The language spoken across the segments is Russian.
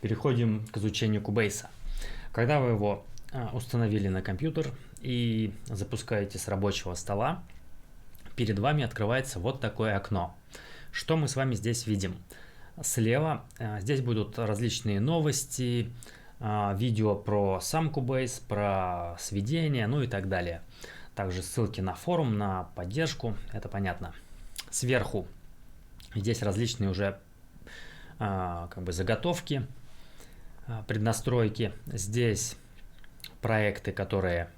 Переходим к изучению Cubase. Когда вы его установили на компьютер и запускаете с рабочего стола, перед вами открывается вот такое окно. Что мы с вами здесь видим? Слева здесь будут различные новости, видео про сам Cubase, про сведения, ну и так далее. Также ссылки на форум, на поддержку, это понятно. Сверху здесь различные уже заготовки, преднастройки. Здесь проекты, которые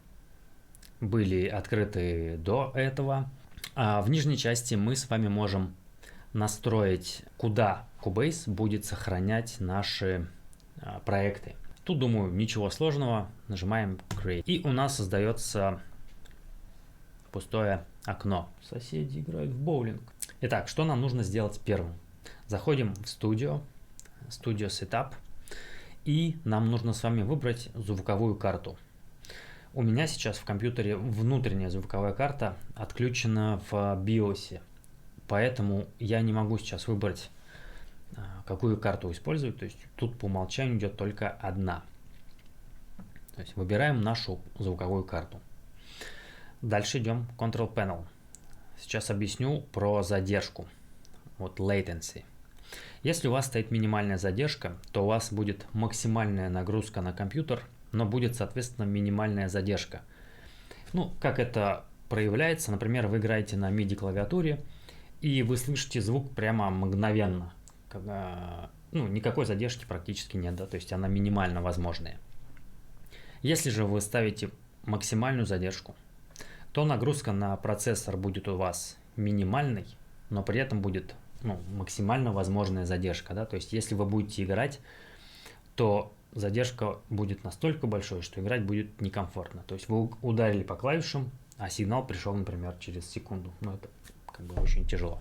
были открыты до этого. А в нижней части мы с вами можем настроить, куда Cubase будет сохранять наши проекты. Тут, думаю, ничего сложного. Нажимаем Create. И у нас создается пустое окно. Соседи играют в боулинг. Итак, что нам нужно сделать первым? Заходим в Studio Setup. И нам нужно с вами выбрать звуковую карту. У меня сейчас в компьютере внутренняя звуковая карта отключена в BIOS. Поэтому я не могу сейчас выбрать, какую карту использовать. То есть тут по умолчанию идет только одна. То есть выбираем нашу звуковую карту. Дальше идем в Control Panel. Сейчас объясню про задержку. Вот latency. Если у вас стоит минимальная задержка, то у вас будет максимальная нагрузка на компьютер, но будет, соответственно, минимальная задержка. Ну, как это проявляется? Например, вы играете на MIDI клавиатуре, и вы слышите звук прямо мгновенно. Никакой задержки практически нет, да, то есть она минимально возможная. Если же вы ставите максимальную задержку, то нагрузка на процессор будет у вас минимальной, но при этом будет максимально возможная задержка. Да? То есть если вы будете играть, то задержка будет настолько большой, что играть будет некомфортно. То есть вы ударили по клавишам, а сигнал пришел, например, через секунду. Это очень тяжело.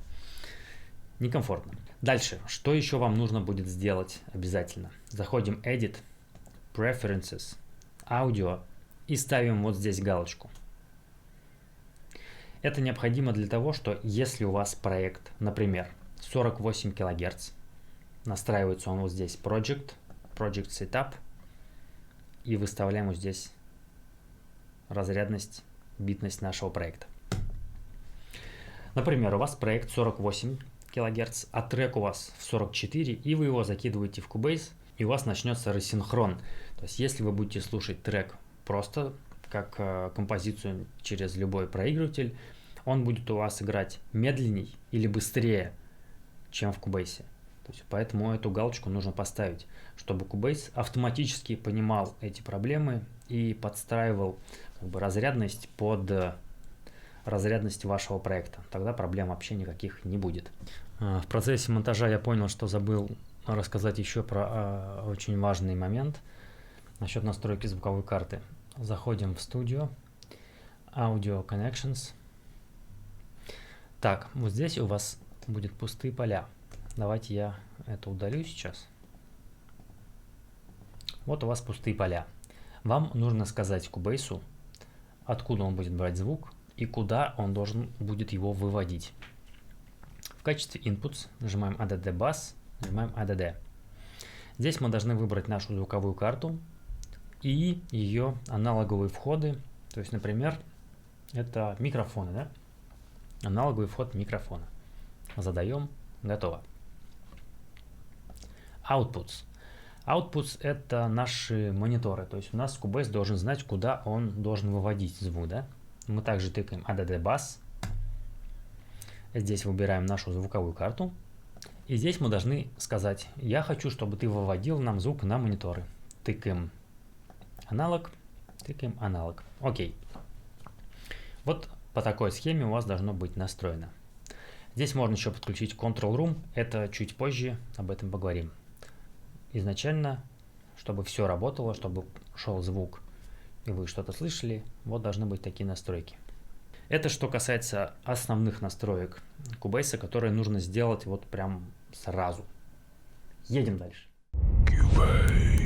Некомфортно. Дальше, что еще вам нужно будет сделать обязательно? Заходим Edit, Preferences, Audio и ставим вот здесь галочку. Это необходимо для того, что если у вас проект, например, 48 кГц, настраивается он вот здесь Project Setup, и выставляем вот здесь разрядность, битность нашего проекта. Например, у вас проект 48 кГц, а трек у вас в 44, и вы его закидываете в Cubase, и у вас начнется рассинхрон. То есть если вы будете слушать трек просто как композицию через любой проигрыватель, он будет у вас играть медленней или быстрее, чем в Cubase. То есть поэтому эту галочку нужно поставить, чтобы Cubase автоматически понимал эти проблемы и подстраивал разрядность под разрядность вашего проекта. Тогда проблем вообще никаких не будет. В процессе монтажа я понял, что забыл рассказать еще про очень важный момент насчет настройки звуковой карты. Заходим в Studio, Audio Connections. Так, вот здесь у вас будут пустые поля. Давайте я это удалю сейчас. Вот у вас пустые поля. Вам нужно сказать Cubase, откуда он будет брать звук и куда он должен будет его выводить. В качестве inputs нажимаем ADD Bass, нажимаем ADD. Здесь мы должны выбрать нашу звуковую карту и ее аналоговые входы. То есть, например, это микрофоны, да? Аналоговый вход микрофона. Задаем, готово. Outputs. Outputs это наши мониторы. То есть у нас Cubase должен знать, куда он должен выводить звук, да? Мы также тыкаем ADD Bass. Здесь выбираем нашу звуковую карту. И здесь мы должны сказать: я хочу, чтобы ты выводил нам звук на мониторы. Тыкаем аналог, тыкаем аналог. Окей. Вот по такой схеме у вас должно быть настроено. Здесь можно еще подключить Control Room. Это чуть позже, об этом поговорим. Изначально, чтобы все работало, чтобы шел звук и вы что-то слышали, вот должны быть такие настройки. Это что касается основных настроек Cubase, которые нужно сделать вот прям сразу. Едем дальше. Cubase.